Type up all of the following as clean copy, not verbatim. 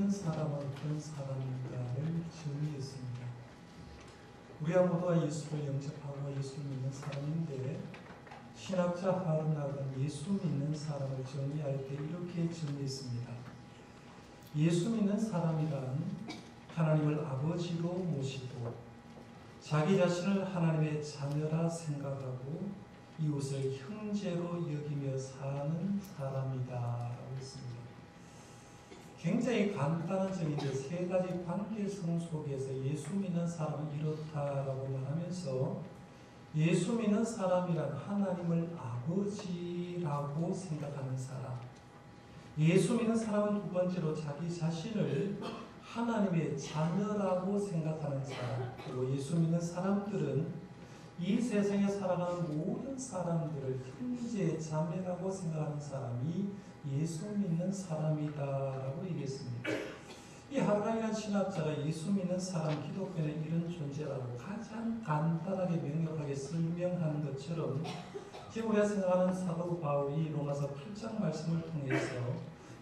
믿는 사람은 어떤 사람인가를 정의했습니다. 우리가 모두가 예수를 영접하고 예수를 믿는 사람인데 신학자 하르낙은 예수 믿는 사람을 정의할 때 이렇게 정의했습니다. 예수 믿는 사람이란 하나님을 아버지로 모시고 자기 자신을 하나님의 자녀라 생각하고 이웃을 형제로 여기며 사는 사람이다 라고 했습니다. 굉장히 간단한 정의인데 세 가지 관계성 속에서 예수 믿는 사람은 이렇다라고 말하면서 예수 믿는 사람이란 하나님을 아버지라고 생각하는 사람, 예수 믿는 사람은 두 번째로 자기 자신을 하나님의 자녀라고 생각하는 사람, 그리고 예수 믿는 사람들은 이 세상에 살아가는 모든 사람들을 형제, 자매라고 생각하는 사람이 예수 믿는 사람이다라고 얘기했습니다. 이 하르낙이라는 신학자가 예수 믿는 사람, 기독교는 이런 존재라고 가장 간단하게 명료하게 설명하는 것처럼 지금 우리가 생각하는 사도 바울이 로마서 8장 말씀을 통해서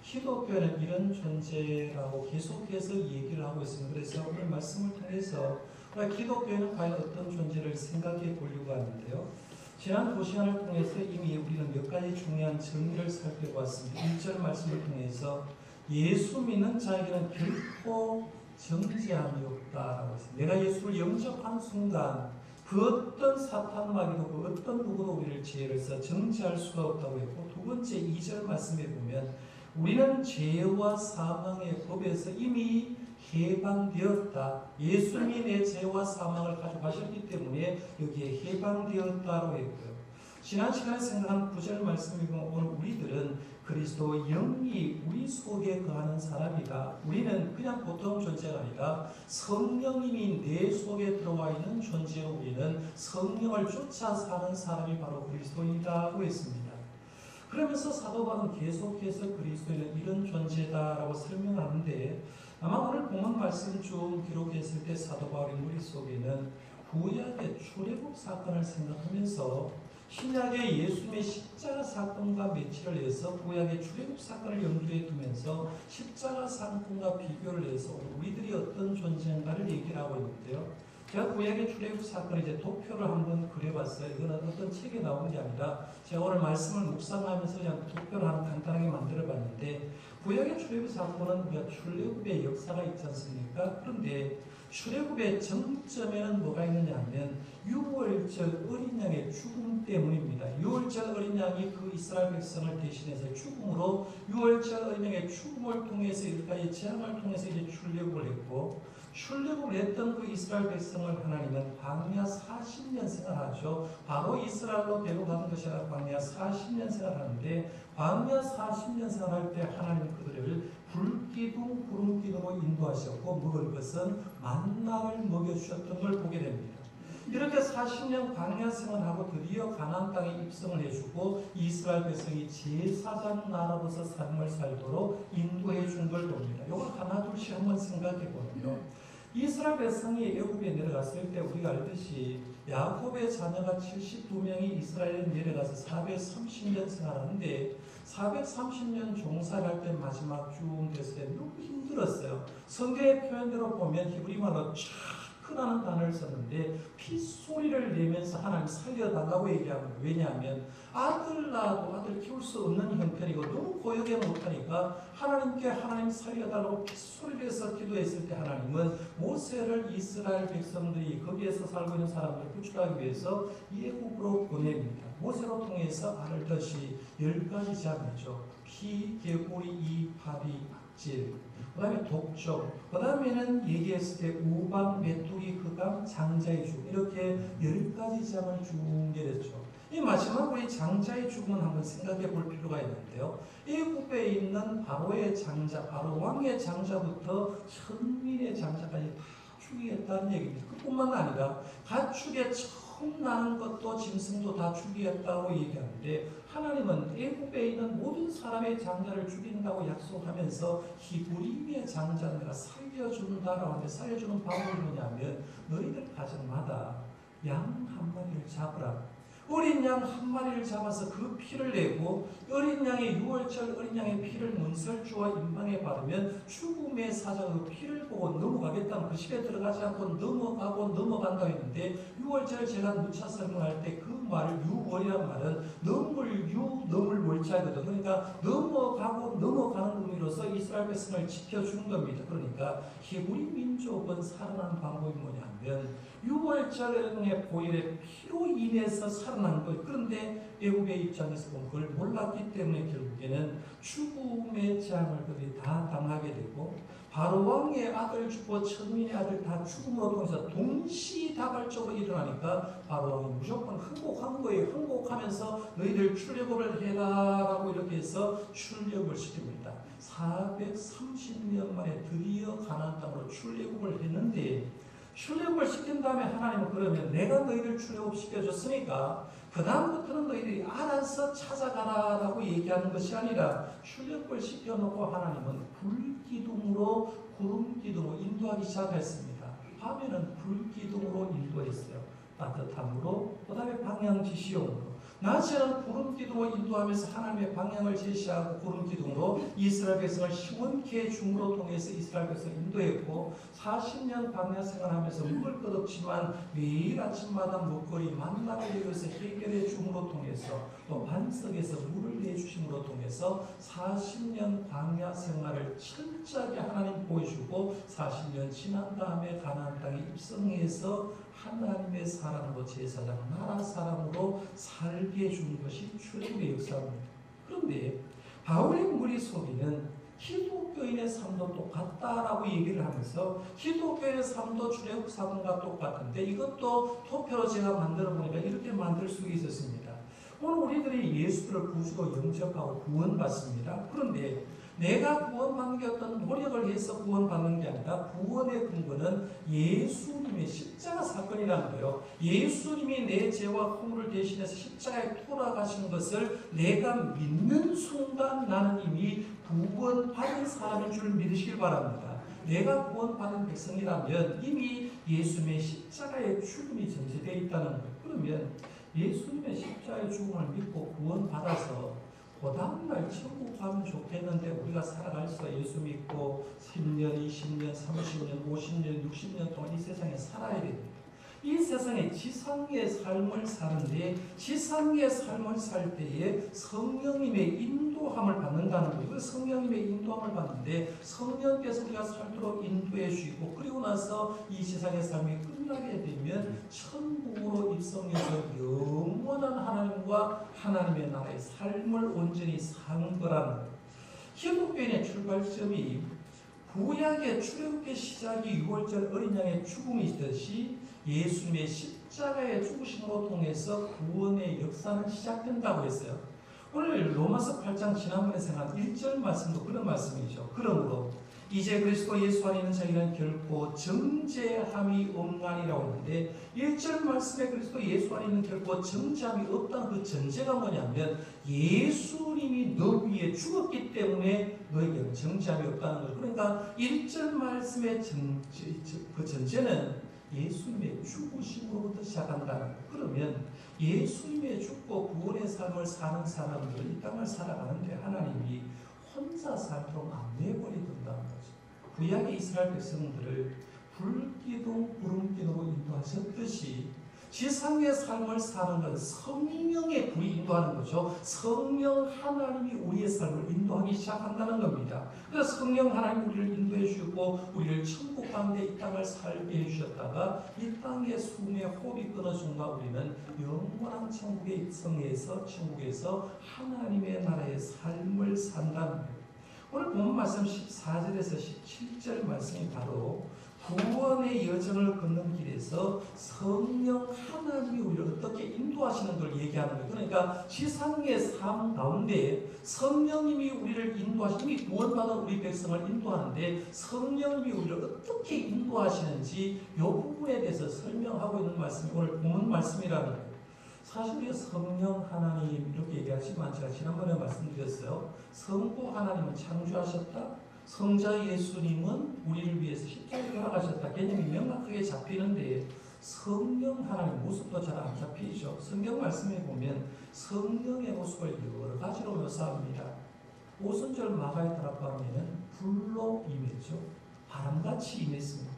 기독교는 이런 존재라고 계속해서 얘기를 하고 있습니다. 그래서 오늘 말씀을 통해서 기독교는 과연 어떤 존재를 생각해 보려고 하는데요. 지난 두 시간을 통해서 이미 우리는 몇 가지 중요한 정의를 살펴보았습니다. 1절 말씀을 통해서 예수 믿는 자에게는 결코 정죄함이 없다라고 했습니다. 내가 예수를 영접한 순간 그 어떤 사탄마귀도 그 어떤 누구도 우리를 죄로서 정죄할 수가 없다고 했고, 두 번째 2절 말씀에 보면 우리는 죄와 사망의 법에서 이미 해방되었다. 예수님이 내 죄와 사망을 가져가셨기 때문에 여기에 해방되었다고 했고요. 지난 시간에 생각한 9절 말씀이 보면 오늘 우리들은 그리스도 영이 우리 속에 거하는 사람이다. 우리는 그냥 보통 존재가 아니라 성령님이 내 속에 들어와 있는 존재로 우리는 성령을 쫓아 사는 사람이 바로 그리스도인이라고 했습니다. 그러면서 사도 바울은 계속해서 그리스도인은 이런 존재다라고 설명하는데 아마 오늘 본문 말씀 쭉 기록했을 때 사도 바울의 머릿속에는 구약의 출애굽 사건을 생각하면서 신약의 예수님의 십자가 사건과 매치를 해서 구약의 출애굽 사건을 염두에 두면서 십자가 사건과 비교를 해서 우리들이 어떤 존재인가를 얘기를 하고 있는데요. 제가 구약의 출애굽 사건을 이제 도표를 한번 그려봤어요. 이거는 어떤 책에 나온 게 아니라 제가 오늘 말씀을 묵상하면서 그냥 도표를 하나 간단하게 만들어봤는데, 구약의 출애굽 사건은 우리가 출애굽의 역사가 있지 않습니까? 그런데 출애굽의 정점에는 뭐가 있느냐 하면 유월절 어린 양의 죽음 때문입니다. 유월절 어린 양이 그 이스라엘 백성을 대신해서 죽음으로 유월절 어린 양의 죽음을 통해서 여기까지 재앙을 통해서 이제 출애굽을 했고, 출애굽을 했던 그 이스라엘 백성을 하나님은 광야 40년 생활하죠. 바로 이스라엘로 데려가는 것이 아니라 광야 40년 생활하는데, 광야 40년 생활할 때 하나님 그들을 불기둥 구름기둥으로 인도하셨고 먹을 것은 만나를 먹여주셨던 걸 보게 됩니다. 이렇게 40년 광야 생활하고 드디어 가나안 땅에 입성을 해주고 이스라엘 백성이 제사장 나라로서 삶을 살도록 인도해 준 걸 봅니다. 이걸 하나 둘씩 한번 생각해 보면요. 이스라엘 백성이 애굽에 내려갔을 때 우리가 알듯이 야곱의 자녀가 72명이 이스라엘에 내려가서 430년 생활하는데 430년 종살이할 때 마지막 쭉 됐을 때 너무 힘들었어요. 성경의 표현대로 보면 히브리 말로 크라는 단어를 썼는데 핏소리를 내면서 하나님 살려달라고 얘기합니다. 왜냐하면 아들 낳아도 아들 키울 수 없는 형편이고 너무 고역에 못하니까 하나님께 하나님 살려달라고 핏소리를 해서 기도했을 때 하나님은 모세를 이스라엘 백성들이 거기에서 살고 있는 사람들을 구출하기 위해서 애굽으로 보냅니다. 모세로 통해서 알듯이 10가지 재앙이죠. 피, 개구리, 이, 파리, 악질, 그 다음에 독종, 그 다음에는 얘기했을 때 우방, 메뚜기, 흑암, 장자의 죽음, 이렇게 10가지 재앙을 주게 됐죠. 이 마지막으로 이 장자의 죽음은 한번 생각해 볼 필요가 있는데요. 애굽에 있는 바로의 장자, 바로 왕의 장자부터 천민의 장자까지 다 죽이겠다는 얘기입니다. 그뿐만 아니라 가축의 처음 나는 것도 짐승도 다 죽이겠다고 얘기하는데, 하나님은 애굽에 있는 모든 사람의 장자를 죽인다고 약속하면서 히브리인의 장자는 내가 살려준다라고 하는데, 살려주는 방법이 뭐냐면 너희들 가정마다 양 한 마리를 잡으라. 어린 양 한 마리를 잡아서 그 피를 내고 어린 양의 유월절 어린 양의 피를 문설주와 임방에 바르면 죽음의 사자가 그 피를 보고 넘어가겠다는 그 집에 들어가지 않고 넘어간다고 했는데 유월절 제가 누차 설명할 때 그 말을 유월이란 말은 넘을 월자거든. 그러니까 넘어가는 의미로서 이스라엘 백성을 지켜주는 겁니다. 그러니까 히브리 민족은 살아난 방법이 뭐냐면 유월절의 보혈의 피로 인해서 살아난 거예요. 그런데 애굽의 입장에서 보면 그걸 몰랐기 때문에 결국에는 죽음의 재앙을 그들이 다 당하게 되고 바로 왕의 아들 죽고 천민의 아들 다 죽음으로 통해서 동시다발적으로 일어나니까 바로 왕이 무조건 항복한 거예요. 항복하면서 너희들 출애굽을 해라라고 이렇게 해서 출애굽을 시킵니다. 430년 만에 드디어 가나안 땅으로 출애굽을 했는데 출애굽을 시킨 다음에 하나님은 그러면 내가 너희들 출애굽 시켜줬으니까 그 다음부터는 너희들이 알아서 찾아가라라고 얘기하는 것이 아니라 출애굽을 시켜놓고 하나님은 불기둥으로 구름기둥으로 인도하기 시작했습니다. 밤에는 불기둥으로 인도했어요. 따뜻함으로 그 다음에 방향지시용으로 낮에는 구름기둥으로 인도하면서 하나님의 방향을 제시하고 구름기둥으로 이스라엘 백성을 시원케 줌으로 통해서 이스라엘 백성을 인도했고 40년 광야 생활하면서 물을 끝없지만 매일 아침마다 먹거리 만나를 이루어서 해결해 줌으로 통해서 또 반석에서 물을 내주심으로 통해서 40년 광야 생활을 철저하게 하나님 보여주고 40년 지난 다음에 가나안 땅에 입성해서 하나님의 사람으로 제사장 나라 사람으로 살게 해준 것이 출애굽의 역사입니다. 그런데 바울의 머릿속에는 기독교인의 삶도 똑같다라고 얘기를 하면서 기독교인의 삶도 출애굽 사건과 똑같은데 이것도 토표로 제가 만들어 보니까 이렇게 만들 수 있었습니다. 오늘 우리들이 예수를 구주로 영접하고 구원받습니다. 그런데 내가 구원받는 게 어떤 노력을 해서 구원받는 게 아니라 구원의 근거는 예수님의 십자가 사건이라는 거예요. 예수님이 내 죄와 허물을 대신해서 십자가에 돌아가신 것을 내가 믿는 순간 나는 이미 구원받은 사람인 줄 믿으시길 바랍니다. 내가 구원받은 백성이라면 이미 예수님의 십자가의 죽음이 전제되어 있다는 거예요. 그러면 예수님의 십자가의 죽음을 믿고 구원받아서 그 다음날 천국 가면 좋겠는데 우리가 살아갈 수가 예수 믿고 10년, 20년, 30년, 50년, 60년 동안 이 세상에 살아야 됩니다. 이 세상에 지상의 삶을 사는데 지상의 삶을 살 때에 성령님의 인도함을 받는다는 거예요. 성령님의 인도함을 받는데 성령께서 우리가 살도록 인도해 주시고 그리고 나서 이 세상의 삶이 끝나게 되면 천국으로 입성해서 영원한 하나님과 하나님의 나라의 삶을 온전히 사는 거라는 거예요. 기독교인의 출발점이 구약의 출애굽의 시작이 유월절 어린 양의 죽음이 있듯이 예수님의 십자가의 죽으심으로 통해서 구원의 역사는 시작된다고 했어요. 오늘 로마서 8장 지난번에 생각한 1절 말씀도 그런 말씀이죠. 그러므로 이제 그리스도 예수 안에 있는 자에게는 결코 정죄함이 없나니라고 하는데 1절 말씀에 그리스도 예수 안에 있는 결코 정죄함이 없다는 그 전제가 뭐냐면 예수님이 너 위에 죽었기 때문에 너에게는 정죄함이 없다는 거죠. 그러니까 1절 말씀의 그 전제는 예수님의 죽으심으로부터 시작한다는 거예요. 그러면 예수님의 죽고 구원의 삶을 사는 사람들 이 땅을 살아가는데 하나님이 혼자 살도록 안 내버려둔다는 거죠. 구약의 이스라엘 백성들을 불기둥 구름기둥으로 인도하셨듯이 지상의 삶을 사는 건 성령의 불이 인도하는 거죠. 성령 하나님이 우리의 삶을 인도하기 시작한다는 겁니다. 그래서 성령 하나님 우리를 인도해 주시고 우리를 천국 가운데 이 땅을 살게 해주셨다가 이 땅의 숨의 호흡이 끊어진 가 우리는 영원한 천국에 입성해서 천국에서 하나님의 나라의 삶을 산다는 거예요. 오늘 본 말씀 14절에서 17절 말씀이 바로 구원의 여정을 걷는 길에서 성령 하나님이 우리를 어떻게 인도하시는 걸 얘기하는 거예요. 그러니까 지상의 삶 가운데 성령님이 우리를 인도하시는, 이미 구원받은 우리 백성을 인도하는데 성령님이 우리를 어떻게 인도하시는지 이 부분에 대해서 설명하고 있는 말씀이 오늘 본 말씀이라는 거예요. 사실 우리가 성령 하나님 이렇게 얘기하지만 제가 지난번에 말씀드렸어요. 성부 하나님은 창조하셨다. 성자 예수님은 우리를 위해서 십자가에 돌아가셨다. 개념이 명확하게 잡히는데 성령 하나님 모습도 잘 안 잡히죠. 성경 말씀에 보면 성령의 모습을 여러 가지로 묘사합니다. 오순절 마가의 다락방에는 불로 임했죠. 바람같이 임했습니다.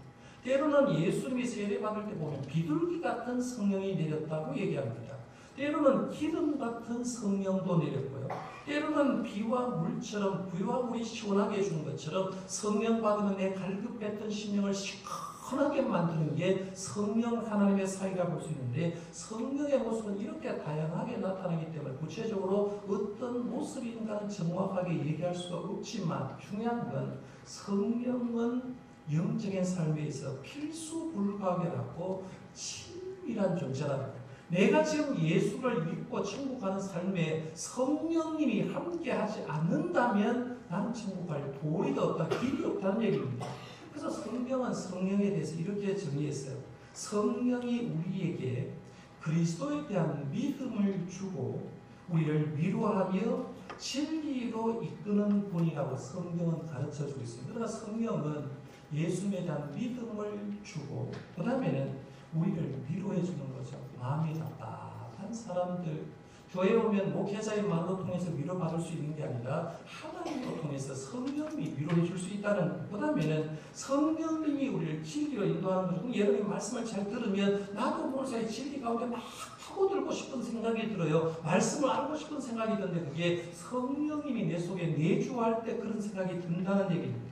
때로는 예수님이 세례받을 때 보면 비둘기 같은 성령이 내렸다고 얘기합니다. 때로는 기름 같은 성령도 내렸고요. 때로는 비와 물처럼 비와 물이 시원하게 해주는 것처럼 성령 받으면 내 갈급했던 심령을 시원하게 만드는 게 성령 하나님의 사이라 볼 수 있는데 성령의 모습은 이렇게 다양하게 나타나기 때문에 구체적으로 어떤 모습인가는 정확하게 얘기할 수가 없지만 중요한 건 성령은 영적인 삶에 있어 필수 불가결하고 친밀한 존재랍니다. 내가 지금 예수를 믿고 천국 가는 삶에 성령님이 함께하지 않는다면 나는 천국 갈 도리가 없다, 길이 없다는 얘기입니다. 그래서 성경은 성령에 대해서 이렇게 정의했어요. 성령이 우리에게 그리스도에 대한 믿음을 주고 우리를 위로하며 진리로 이끄는 분이라고 성경은 가르쳐주고 있습니다. 그러나 성령은 예수님에 대한 믿음을 주고 그 다음에는 우리를 위로해 주는 거죠. 마음이 답답한 사람들, 교회 오면 목회자의 말로 통해서 위로받을 수 있는 게 아니라 하나님으로 통해서 성령님이 위로해 줄 수 있다는, 그 다음에는 성령님이 우리를 진리로 인도하는 거죠. 여러분이 말씀을 잘 들으면 나도 모르게 진리 가운데 막 파고들고 싶은 생각이 들어요. 말씀을 알고 싶은 생각이 드는데 그게 성령님이 내 속에 내주할 때 그런 생각이 든다는 얘기입니다.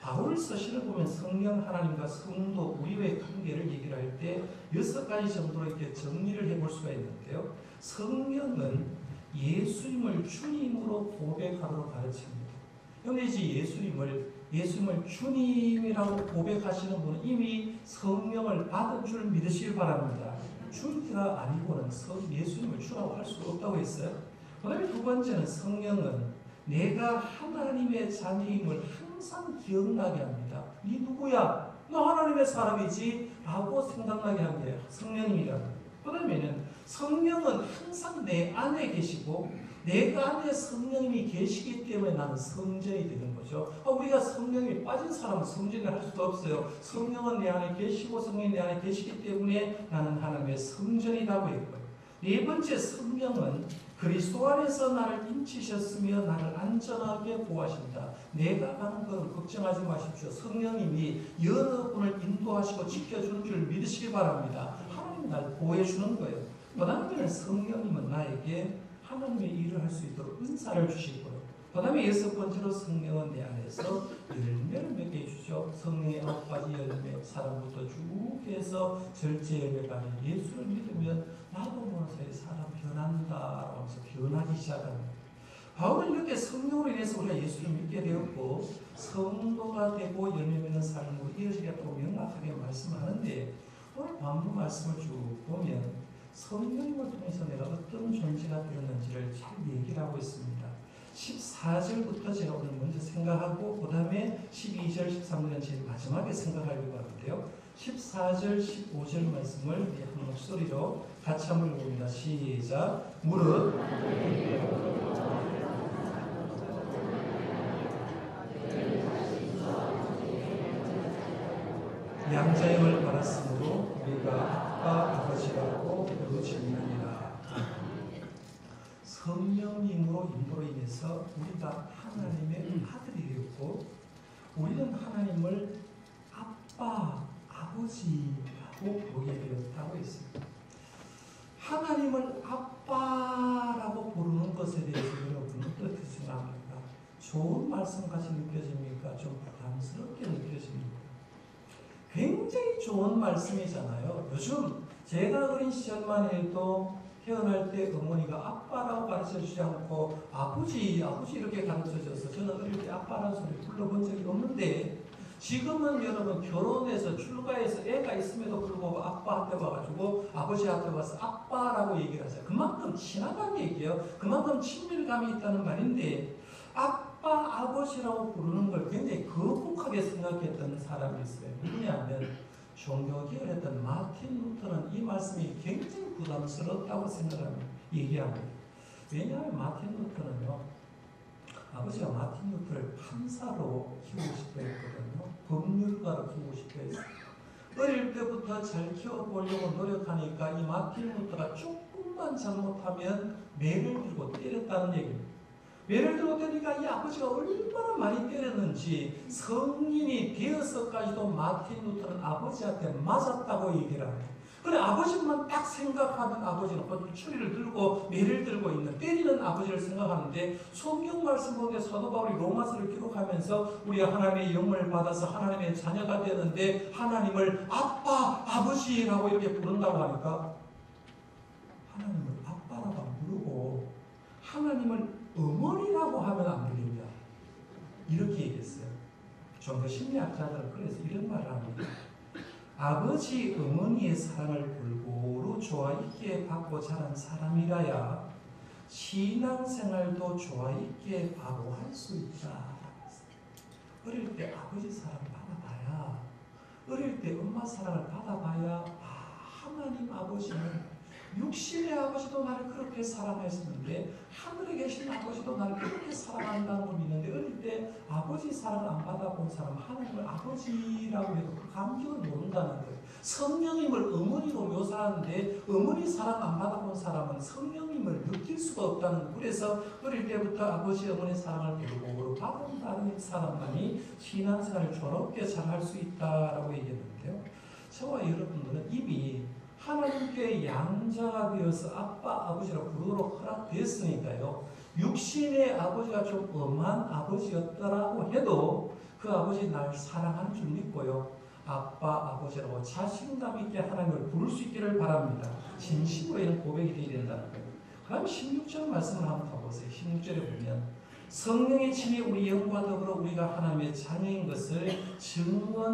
바울서 시를 보면 성령 하나님과 성도 우리의 관계를 얘기를 할 때 6가지 정도로 이렇게 정리를 해볼 수가 있는데요. 성령은 예수님을 주님으로 고백하도록 가르칩니다. 그런데 이제 예수님을 주님이라고 고백하시는 분은 이미 성령을 받은 줄 믿으시길 바랍니다. 주가 아니고는 예수님을 주라고 할 수 없다고 했어요. 그 다음에 두 번째는 성령은 내가 하나님의 자녀임을 항상 기억나게 합니다. 네 누구야? 너 하나님의 사람이지? 라고 생각나게 하는 게 성령님이라는 거예요. 그 다음에는 성령은 항상 내 안에 계시고 내가 안에 성령님이 계시기 때문에 나는 성전이 되는 거죠. 우리가 성령이 빠진 사람은 성전을 할 수도 없어요. 성령은 내 안에 계시고 성령이 내 안에 계시기 때문에 나는 하나님의 성전이라고 했고요. 네 번째, 성령은 그리스도 안에서 나를 인치셨으며 나를 안전하게 보호하신다. 내가 가는 것을 걱정하지 마십시오. 성령님이 여러분을 인도하시고 지켜주는 줄 믿으시기 바랍니다. 하나님이 나를 보호해 주는 거예요. 그 다음에 성령님은 나에게 하나님의 일을 할 수 있도록 은사를 주시고요. 그 다음에 6번째로 성령은 내 안에서 열매를 맺게 해주죠. 성령의 9가지 열매, 사랑부터 쭉 해서 절제 열매까지 예수를 믿으면 나도 모르게 사람 변한다 하면서 변하기 시작합니다. 바울은 이렇게 성령으로 인해서 우리가 예수를 믿게 되었고 성도가 되고 열매 맺는 삶으로 이어지겠다고 명확하게 말씀하는데 오늘 본문 말씀을 쭉 보면 성령님을 통해서 내가 어떤 존재가 되었는지를 잘 얘기를 하고 있습니다. 14절부터 제가 오늘 먼저 생각하고 그 다음에 12절, 13절은 제일 마지막에 생각하려고 하는데요. 14절, 15절 말씀을 한 목소리로 같이 한번 읽어봅니다. 시작. 무릇 양자형을 받았으므로 우리가 아빠 아버지라고 부르짖느니라. 성령님으로 인도로 인해서 우리가 하나님의 아들이 되었고 우리는 하나님을 아빠, 아버지라고 부르게 되었다고 했습니다. 하나님을 아빠라고 부르는 것에 대해서 여러분은 어떻게 생각합니까? 좋은 말씀같이 느껴집니까? 좀 부담스럽게 느껴집니까? 굉장히 좋은 말씀이잖아요. 요즘 제가 어린 시절만 해도 태어날 때 어머니가 아빠라고 가르쳐주지 않고 아버지 이렇게 가르쳐줘서 저는 어릴 때 아빠라는 소리 불러본 적이 없는데 지금은 여러분 결혼해서 출가해서 애가 있음에도 불구하고 아빠한테 와가지고 아버지한테 와서 아빠라고 얘기를 하세요. 그만큼 친하다는 얘기예요. 그만큼 친밀감이 있다는 말인데 아빠, 아버지라고 부르는 걸 굉장히 거북하게 생각했던 사람이 있어요. 누구냐면 종교개혁을 했던 마틴 루터는 이 말씀이 굉장히 부담스럽다고 생각합니다. 얘기합니다. 왜냐하면 마틴 루터는요, 아버지가 마틴 루터를 판사로 키우고 싶어 했거든요. 법률가로 키우고 싶어 했어요. 어릴 때부터 잘 키워보려고 노력하니까 이 마틴 루터가 조금만 잘못하면 매를 들고 때렸다는 얘기입니다. 매를 들고 때리니까 이 아버지가 얼마나 많이 때렸는지 성인이 되어서까지도 마틴 루터는 아버지한테 맞았다고 얘기를 합니다. 그래 아버지만 딱 생각하는 아버지는 보통 추리를 들고 매를 들고 있는 때리는 아버지를 생각하는데 성경 말씀 보는데 사도 바울이 로마서를 기록하면서 우리가 하나님의 영을 받아서 하나님의 자녀가 되는데 하나님을 아빠, 아버지라고 이렇게 부른다고 하니까 하나님을 아빠라고 안 부르고 하나님을 어머니라고 하면 안 되겠냐 이렇게 얘기했어요. 좀 더 심리학자들은 그래서 이런 말을 합니다. 아버지, 어머니의 사랑을 골고루 좋아 있게 받고 자란 사람이라야 신앙생활도 좋아 있게 바로 할 수 있다. 어릴 때 아버지 사랑 받아봐야, 어릴 때 엄마 사랑을 받아봐야 하나님 아버지는 육신의 아버지도 나를 그렇게 사랑했었는데 하늘에 계신 아버지도 나를 그렇게 사랑한다는 걸 믿는데 어릴 때 아버지 사랑을 안 받아본 사람은 하나님을 아버지라고 해도 그 감격을 모른다는 거예요. 성령님을 어머니로 묘사하는데 어머니 사랑 안 받아본 사람은 성령님을 느낄 수가 없다는 거예요. 그래서 어릴 때부터 아버지 어머니 사랑을 골고루 받은 사람만이 신앙생활을 조롭게 잘 할 수 있다라고 얘기했는데요. 저와 여러분들은 이미 하나님께 양자가 되어서 아빠, 아버지라고 부르도록 허락되었으니까요. 육신의 아버지가 좀 엄한 아버지였더라고 해도 그 아버지 날 사랑하는 줄 믿고요. 아빠, 아버지라고 자신감 있게 하나님을 부를 수 있기를 바랍니다. 진심으로 이런 고백이 되어야 된다는 거예요. 그럼 16절 말씀을 한번 가보세요. 16절에 보면 성령의 침이 우리 영과 더불어 우리가 하나님의 자녀인 것을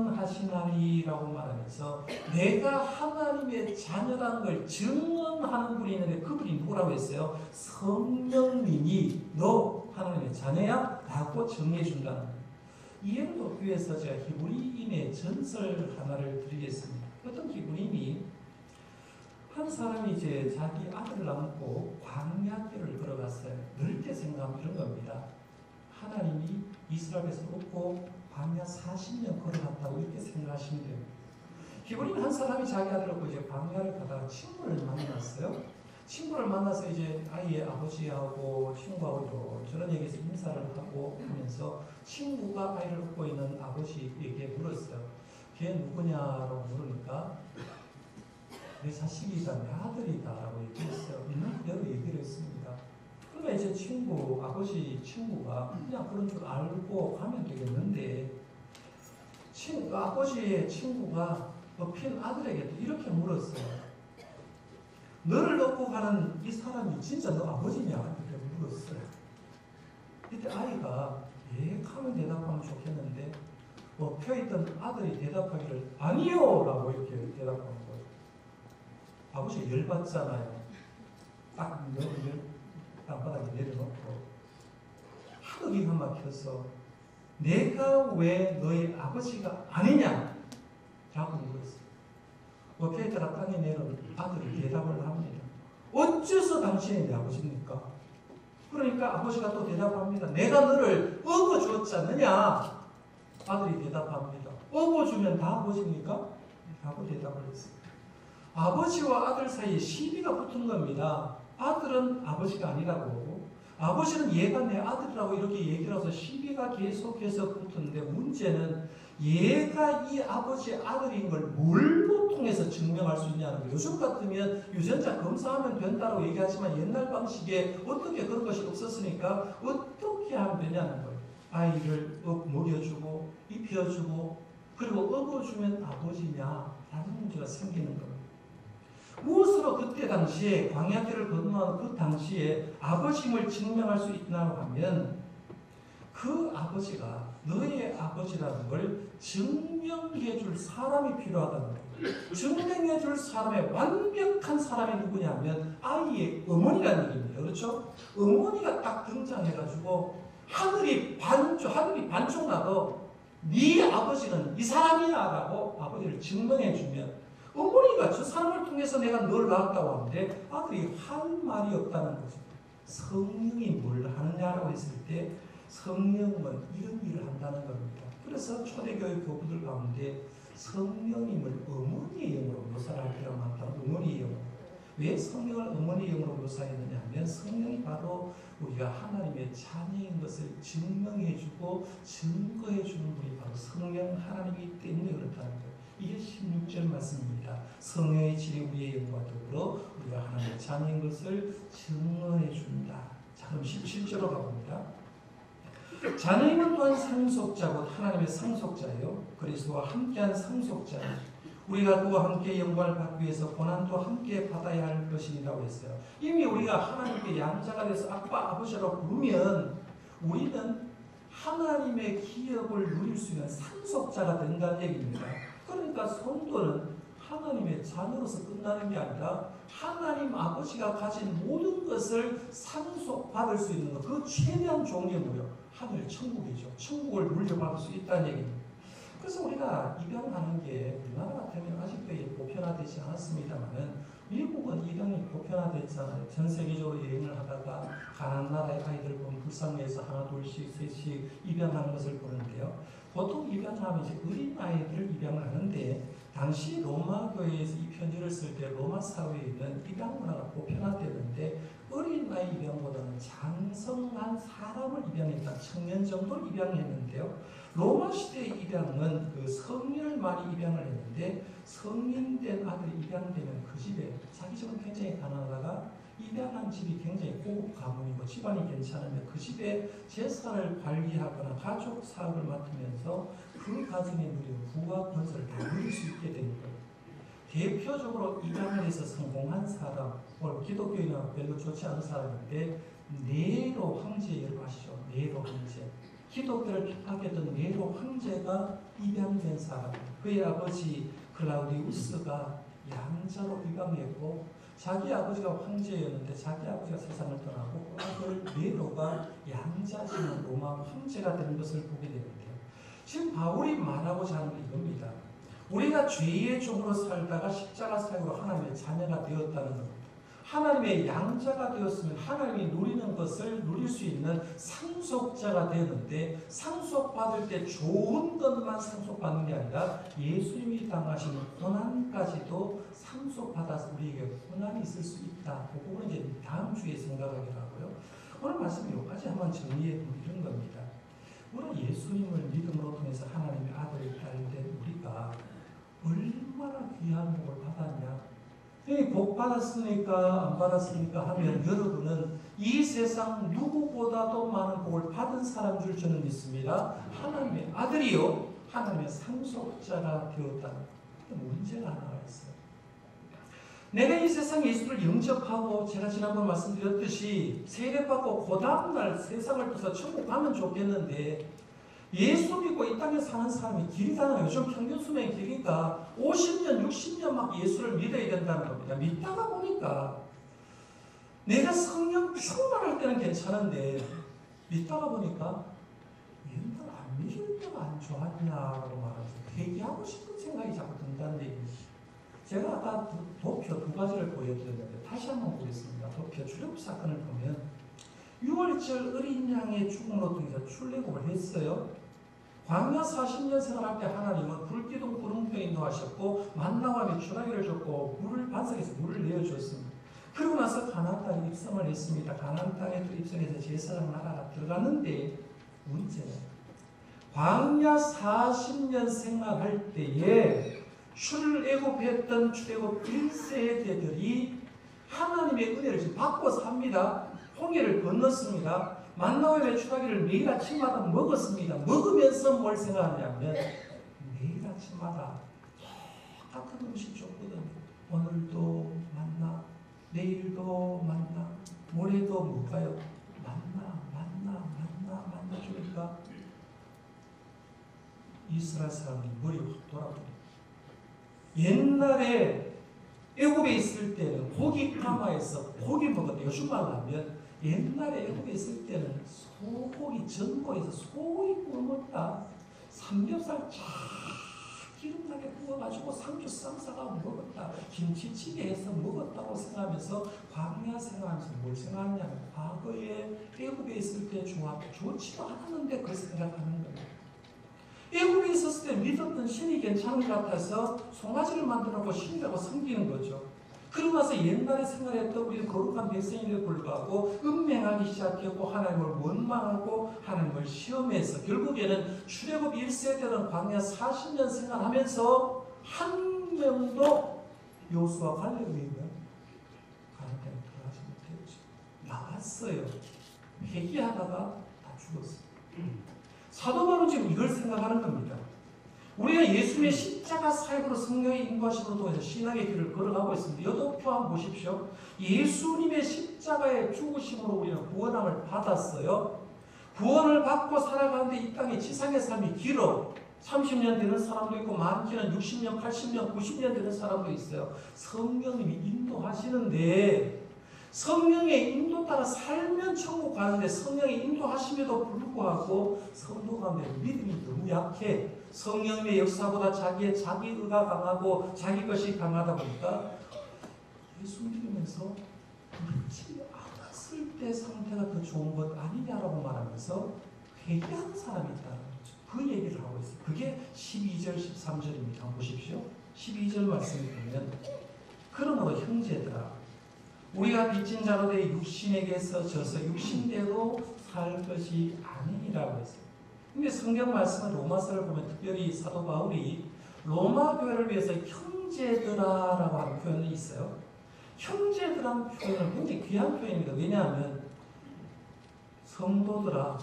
증언하시나니라고 말하면서 내가 하나님의 자녀라는 걸 증언하는 분이 있는데 그분이 누구라고 했어요? 성령님이 너 하나님의 자녀야? 라고 정리해 준다는 거예요. 이해를 돕기 위해서 제가 히브리인의 전설 하나를 드리겠습니다. 어떤 히브리인이 한 사람이 이제 자기 아들을 안고 광야길을 걸어갔어요. 넓게 생각하면 이런 겁니다. 하나님이 이스라엘에서 얻고 광야 40년 걸어갔다고 이렇게 생각하시면 돼요. 히브리인 한 사람이 자기 아들을 얻고 이제 광야를 가다가 친구를 만났어요. 친구를 만나서 이제 아이의 아버지하고 친구하고 저런 얘기에서 인사를 하고 하면서 친구가 아이를 얻고 있는 아버지에게 물었어요. 걔 누구냐라고 물으니까 내 자식이다, 내 아들이다 라고 얘기했어요. 있는 그대로 얘기를 했습니다. 그러면 이제 아버지 친구가 그냥 그런 줄 알고 가면 되겠는데 아버지의 친구가 업힌 아들에게도 이렇게 물었어요. 너를 얻고 가는 이 사람이 진짜 너 아버지냐? 이렇게 물었어요. 이때 아이가 하면 대답하면 좋겠는데 펴있던 아들이 대답하기를 아니요! 라고 이렇게 대답하는 거예요. 아버지가 열받잖아요. 딱 땅바닥에 내려놓고 하도 기가 막혀서 내가 왜 너의 아버지가 아니냐? 라고 물었어요. 페이터가 땅에 내려온 아들이 대답을 합니다. 어째서 당신이 내 아버지입니까? 그러니까 아버지가 또 대답합니다. 내가 너를 업어주었지 않느냐? 아들이 대답합니다. 업어주면 다 아버지입니까? 라고 대답을 했어요. 아버지와 아들 사이에 시비가 붙은 겁니다. 아들은 아버지가 아니라고 보고 아버지는 얘가 내 아들이라고 이렇게 얘기를 해서 시비가 계속해서 붙었는데 문제는 얘가 이 아버지의 아들인 걸 뭘로 통해서 증명할 수 있냐는 거예요. 요즘 같으면 유전자 검사하면 된다고 얘기하지만 옛날 방식에 어떻게 그런 것이 없었으니까 어떻게 하면 되냐는 거예요. 아이를 먹여주고 입혀주고 그리고 업어주면 아버지냐 라는 문제가 생기는 겁니다. 무엇으로 그때 당시에 광야길을 건너는 그 당시에 아버지임을 증명할 수 있나고 하면 그 아버지가 너의 아버지라는 걸 증명해 줄 사람이 필요하다는 거예요. 증명해 줄 사람의 완벽한 사람이 누구냐면 아이의 어머니라는 얘기입니다. 그렇죠? 어머니가 딱 등장해가지고 하늘이 반쪽 나도 네 아버지는 이 사람이야 라고 아버지를 증명해 주면 어머니가 저 사람을 통해서 내가 널 낳았다고 하는데 아들이 할 말이 없다는 거죠. 성령이 뭘 하느냐라고 했을 때 성령은 이런 일을 한다는 겁니다. 그래서 초대교회 교부들 가운데 성령님을 어머니의 영으로 묘사를 할 때가 많다. 어머니의 영. 왜 성령을 어머니의 영으로 묘사했느냐 하면 성령이 바로 우리가 하나님의 자녀인 것을 증명해주고 증거해주는 분이 바로 성령 하나님이기 때문에 그렇다는 거예요. 이게 16절 말씀입니다. 성령의 질이 우리의 영과 더불어 우리가 하나님의 자녀인 것을 증언해준다. 자, 그럼 17절로 가봅니다. 자녀임은 또한 상속자고 하나님의 상속자예요. 그리스도와 함께한 상속자예요. 우리가 그와 함께 영광을 받기 위해서 고난도 함께 받아야 할 것이라고 했어요. 이미 우리가 하나님께 양자가 돼서 아빠, 아버지라고 부르면 우리는 하나님의 기업을 누릴 수 있는 상속자가 된다는 얘기입니다. 그러니까 성도는 하나님의 자녀로서 끝나는 게 아니라 하나님 아버지가 가진 모든 것을 상속받을 수 있는 것, 그 최대한 좋은 게 뭐예요? 하늘 천국이죠. 천국을 물려받을 수 있다는 얘기입니다. 그래서 우리가 입양하는 게 우리나라 같으면 아직도 보편화되지 않았습니다만은 미국은 입양이 보편화됐잖아요. 전 세계적으로 여행을 하다가 가난한 나라의 아이들 보면 불쌍해서 하나, 둘씩, 셋씩 입양하는 것을 보는데요. 보통 입양하면 이제 어린 아이들을 입양을 하는데 당시 로마 교회에서 이 편지를 쓸 때 로마 사회에 있는 입양 문화가 보편화되는데 어린 아이 입양보다는 장성한 사람을 입양했다. 청년 정도를 입양했는데요. 로마 시대의 입양은 그 성인을 많이 입양을 했는데 성인된 아들이 입양되면 그 집에 자기 집은 굉장히 가난하다가 입양한 집이 굉장히 고급 가문이고 집안이 괜찮으면 그 집에 재산을 관리하거나 가족 사업을 맡으면서 그 가정에 누리는 부와 건설을 다 누릴 수 있게 되는 거예요. 대표적으로 입양을 해서 성공한 사람, 기독교인은 별로 좋지 않은 사람인데 네로 황제 여러분 아시죠? 네로 황제. 기독교를 핍박했던 네로 황제가 입양된 사람. 그의 아버지 클라우디우스가 양자로 입양했고 자기 아버지가 황제였는데 자기 아버지가 세상을 떠나고 아들 네로가 양자지만 로마 황제가 된 것을 보게 되는데요. 지금 바울이 말하고자 하는 게 이겁니다. 우리가 죄의 종으로 살다가 십자가 사역으로 하나님의 자녀가 되었다는 겁니다. 하나님의 양자가 되었으면 하나님이 누리는 것을 누릴 수 있는 상속자가 되는데 상속받을 때 좋은 것만 상속받는 게 아니라 예수님이 당하신 고난까지도 상속받아서 우리에게 고난이 있을 수 있다. 그 부분은 이제 다음 주에 생각하기로 하고요. 오늘 말씀 여기까지 한번 정리해 보면 이런 겁니다. 우리 예수님을 믿음으로 통해서 하나님의 아들이 딸된 우리가 얼마나 귀한 복을 받았냐. 복 받았으니까 안 받았으니까 하면 여러분은 이 세상 누구보다도 많은 복을 받은 사람인 줄 저는 믿습니다. 하나님의 아들이요 하나님의 상속자가 되었다는 문제가 하나가 있어요. 내가 이 세상 예수를 영접하고 제가 지난번 말씀드렸듯이 세례받고 그 다음날 세상을 떠서 천국 가면 좋겠는데 예수 믿고 이 땅에 사는 사람이 길잖아요. 요즘 평균 수명이 길니까 50년, 60년 막 예수를 믿어야 된다는 겁니다. 믿다가 보니까 내가 성령 충만할 때는 괜찮은데 믿다가 보니까 옛날 안 믿을 때가 안 좋았냐라고 말하면서 회개하고 싶은 생각이 자꾸 든다는 얘기죠. 제가 아까 도표 두 가지를 보여드렸는데 다시 한번 보겠습니다. 도표 출애굽 사건을 보면 6월절 어린 양의 죽음으로 통해서 출애굽을 했어요. 광야 40년 생활할 때 하나님은 불기둥 구름표 인도하셨고 만나와 메추라기를 줬고 물을 반석에서 물을 내어주었습니다. 그러고 나서 가나안 땅에 입성을 했습니다. 가나안 땅에 또 입성해서 제사장 나라가 들어갔는데 문제는 광야 40년 생활할 때에 출애굽했던 출애굽 1세대들이 하나님의 은혜를 지금 받고 삽니다. 홍해를 건넜습니다. 만나와 메추라기를 매일 아침마다 먹었습니다. 먹으면서 뭘 생각하냐면 매일 아침마다 똑같은 음식 줬거든요. 오늘도 만나, 내일도 만나, 모레도 뭘까요? 만나 주니까 이스라엘 사람들이 머리 확 돌아버려요. 옛날에 애굽에 있을 때는 고기 가마에서 고기 먹었대요. 요즘 말로 하면 옛날에 애굽에 있을 때는 소고기 전골에서 소고기 구워 먹다. 삼겹살 쫙 기름나게 구워가지고 상추 쌈 싸가고 먹었다. 김치찌개 해서 먹었다고 생각하면서 광야 생각하면서 뭘 생각하냐면 과거에 애굽에 있을 때 좋지도 않았는데 그걸 생각하는 거예요. 애굽에 있었을 때 믿었던 신이 괜찮은 것 같아서 송아지를 만들어놓고 신이라고 섬기는 거죠. 그러고 나서 옛날에 생활했던 우리는 거룩한 백성임에도 불구하고 음행하기 시작했고 하나님을 원망하고 하나님을 시험해서 결국에는 출애굽 1세대는 광야 40년 생활하면서 한 명도 여호수아 갈렙에 의하면 가나안 땅에 들어가지 못했죠. 나왔어요. 회개하다가 다 죽었어요. 사도 바울은 지금 이걸 생각하는 겁니다. 우리가 예수님의 십자가 사역으로 성령의 인도하심으로 통해서 신앙의 길을 걸어가고 있습니다. 여도표 한번 보십시오. 예수님의 십자가의 죽으심으로 우리는 구원함을 받았어요. 구원을 받고 살아가는데 이 땅의 지상의 삶이 길어. 30년 되는 사람도 있고 많게는 60년, 80년, 90년 되는 사람도 있어요. 성령님이 인도하시는데 성령의 인도 따라 살면 천국 가는데 성령의 인도하심에도 불구하고 성도 가운데 믿음이 너무 약해. 성령님의 역사보다 자기 의가 강하고 자기 것이 강하다 보니까 예수 믿으면서 믿지 않았을 때 상태가 더 좋은 것 아니냐라고 말하면서 회개하는 사람이 있다는 거죠. 그 얘기를 하고 있어요. 그게 12절, 13절입니다. 한번 보십시오. 12절 말씀을 보면 그러므로 형제들아 우리가 빚진 자로 되 육신에게서 져서 육신대로 살 것이 아니니라고 했어요. 근데 성경 말씀은 로마서를 보면 특별히 사도 바울이 로마 교회를 위해서 형제들아라고 하는 표현이 있어요. 형제들아라는 표현은 굉장히 귀한 표현입니다. 왜냐하면 성도들아,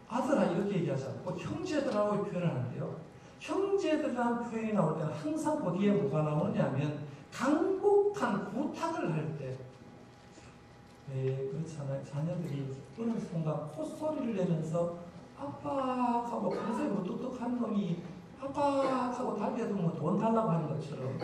아들아 이렇게 얘기하지 않고 형제들아라고 표현을 하는데요. 형제들이라는 표현이 나올 때는 항상 거기에 뭐가 나오냐면 강곡한 부탁을 할 때, 그렇잖아요. 자녀들이 어느 순간 콧소리를 내면서 아빠 하고 평소에 무뚝뚝한 놈이 아빠 하고 달려도 돈 달라고 하는 것처럼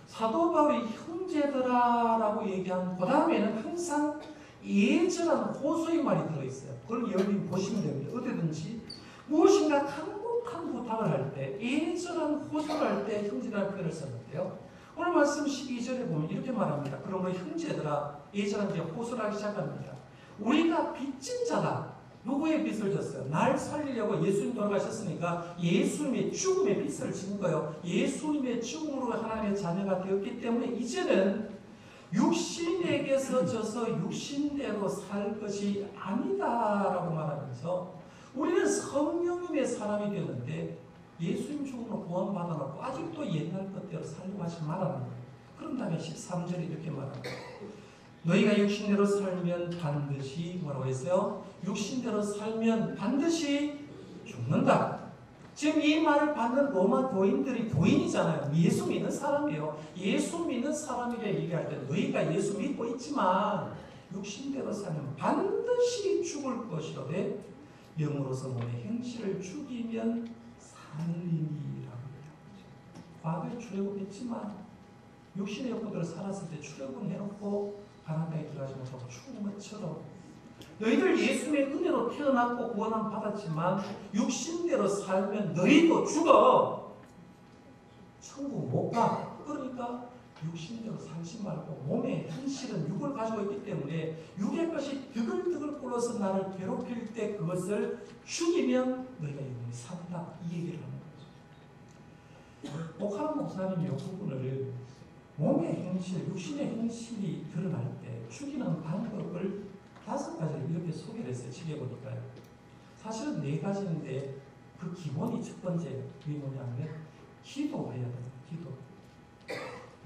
사도 바울이 형제들아라고 얘기한 그 다음에는 항상 예절한 호소의 말이 들어있어요. 그걸 여기 보시면 됩니다. 어디든지 무엇인가 강곡한 부탁을 할 때, 예절한 호소를 할 때 형제라는 표현을 썼는데요. 오늘 말씀 12절에 보면 이렇게 말합니다. 그러므로 형제들아, 예전에 이제 호소를 하기 시작합니다. 우리가 빚진 자다. 누구의 빚을 졌어요? 날 살리려고 예수님 돌아가셨으니까 예수님의 죽음의 빚을 진 거예요. 예수님의 죽음으로 하나님의 자녀가 되었기 때문에 이제는 육신에게서 져서 육신대로 살 것이 아니다라고 말하면서 우리는 성령님의 사람이 되는데 예수님 죽음으로 구원받아놓고 아직도 옛날 것대로 살려고 하지 말라는 거예요. 그런 다음에 13절에 이렇게 말합니다. 너희가 육신대로 살면 반드시 뭐라고 했어요? 육신대로 살면 반드시 죽는다. 지금 이 말을 받는 로마 교인들이 교인이잖아요. 예수 믿는 사람이에요. 예수 믿는 사람이라 얘기할 때 너희가 예수 믿고 있지만 육신대로 살면 반드시 죽을 것이로되 영으로서 몸의 행실을 죽이면 살리니라고 얘기합니다. 과거에 출애굽했지만 육신의 욕구대로 살았을 때 출애굽은 해놓고 가나안 땅에 들어가지 못하고 죽은 것처럼 너희들 예수의 은혜로 태어났고 구원함 받았지만 육신대로 살면 너희도 죽어. 천국 못 가. 그러니까 육신대로 살지 말고 몸의 현실은 육을 가지고 있기 때문에 육의 것이 드글드글 굴러서 나를 괴롭힐 때 그것을 죽이면 너희가 영원히 산다. 이 얘기를 하는 거죠. 목하는 목사님이 이 부분을 몸의 현실, 육신의 현실이 드러날 때 죽이는 방법을 5가지를 이렇게 소개를 했어요. 책에 보니까요. 사실은 4가지인데 그 기본이 첫 번째 그게 뭐냐면 기도해야 돼요. 기도.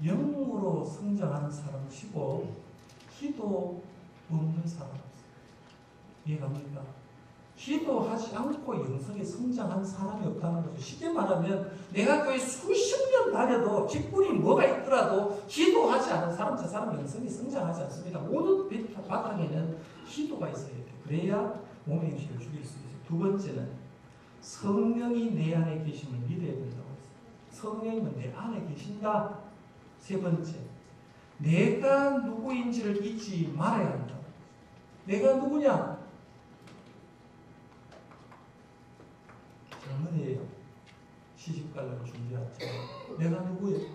영으로 성장하는 사람 치고 기도 없는 사람 없어요. 이해가 갑니까? 기도하지 않고 영성에 성장한 사람이 없다는 거죠. 쉽게 말하면 내가 교회 수십 년 다녀도 직분이 뭐가 있더라도 기도하지 않은 사람, 저 사람 영성이 성장하지 않습니다. 모든 바탕에는 기도가 있어야 돼요. 그래야 몸의 행실을 죽일 수 있어요. 두 번째는 성령이 내 안에 계심을 믿어야 된다고 했어요. 성령님은 내 안에 계신다. 세 번째, 내가 누구인지를 잊지 말아야 한다. 내가 누구냐? 장문이에요. 시집가려고 준비하죠. 내가 누구예요?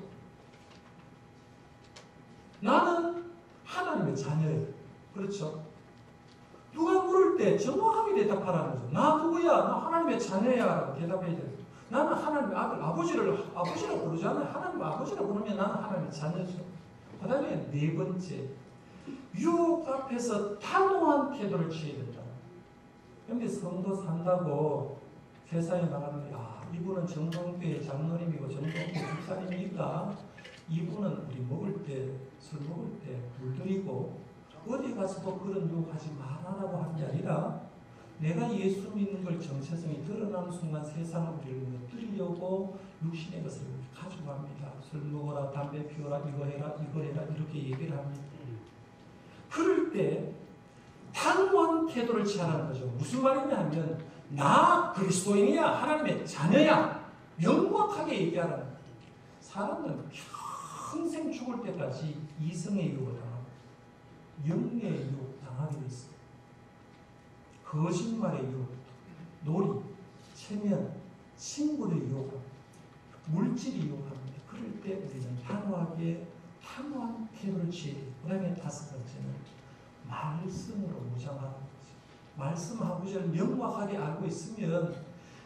나는 하나님의 자녀예요. 그렇죠? 누가 물을 때 정확하게 대답하라는 거죠. 나 누구야? 나 하나님의 자녀야 라고 대답해야 돼요. 나는 하나님의 아들, 아버지라고 부르잖아요. 하나님 아버지라고 부르면 나는 하나님의 자녀죠. 그 다음에 네 번째, 유혹 앞에서 단호한 태도를 취해야 된다. 그런데 성도 산다고 세상에 나가면 이분은 정동교회 장로님이고 정동교회 집사님이니까 이분은 우리 먹을 때, 술 먹을 때 물들이고 어디 가서도 그런 유혹하지 말아라고 한 게 아니라 내가 예수 믿는 걸 정체성이 드러나는 순간 세상은 우리를 무너뜨리려고 육신의 것을 가져갑니다. 술 먹어라, 담배 피워라, 이거 해라, 이거 해라 이렇게 얘기를 합니다. 그럴 때 단호한 태도를 취하라는 거죠. 무슨 말이냐 하면 나 그리스도인이야, 하나님의 자녀야 명확하게 얘기하라는 거예요. 사람은 평생 죽을 때까지 이성의 유혹을 당하고 영의 유혹 당하게 돼 있어요. 거짓말의 유혹, 놀이, 체면, 친구를 유혹합니다. 물질이 유혹합니다. 그럴 때 우리는 단호한 태도를 취해야 돼요. 그 다음에 다섯 번째는 말씀으로 무장하는 거죠. 말씀하고 저를 명확하게 알고 있으면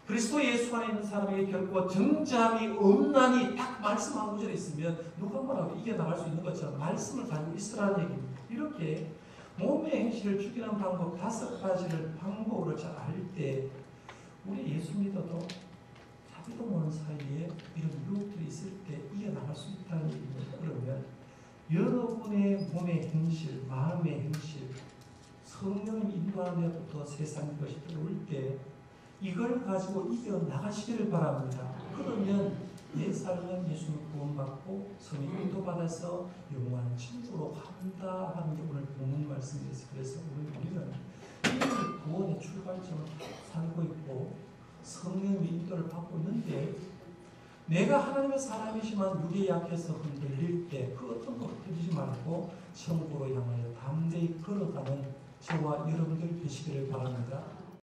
그리스도 예수 안에 있는 사람에게 결코 정잠이 없나니 딱 말씀 한 구절에 있으면 누가 뭐라고 이겨나갈 수 있는 것처럼 말씀을 가지고 있으라는 얘기입니다. 이렇게 몸의 행실을 죽이는 방법 5가지를 방법으로 잘 알 때 우리 예수 믿어도 자기도 모르는 사이에 이런 유혹들이 있을 때 이겨나갈 수 있다는 얘기입니다. 그러면 여러분의 몸의 행실, 마음의 행실, 성령님 인도하는 데부터 세상 것이 들어올 때 이걸 가지고 이겨나가시기를 바랍니다. 그러면 내 삶은 예수님 구원받고 성령 인도받아서 영원한 친구로 간다 하는 게 오늘 본문 말씀이었어요. 그래서 우리는 이 구원의 출발점을 살고 있고 성령의 인도를 받고 있는데 내가 하나님의 사람이지만 육에 약해서 흔들릴 때 그 어떤 거 흔들리지 말고 천국으로 향하여 담대히 걸어가는 저와 여러분들 되시기를 바랍니다.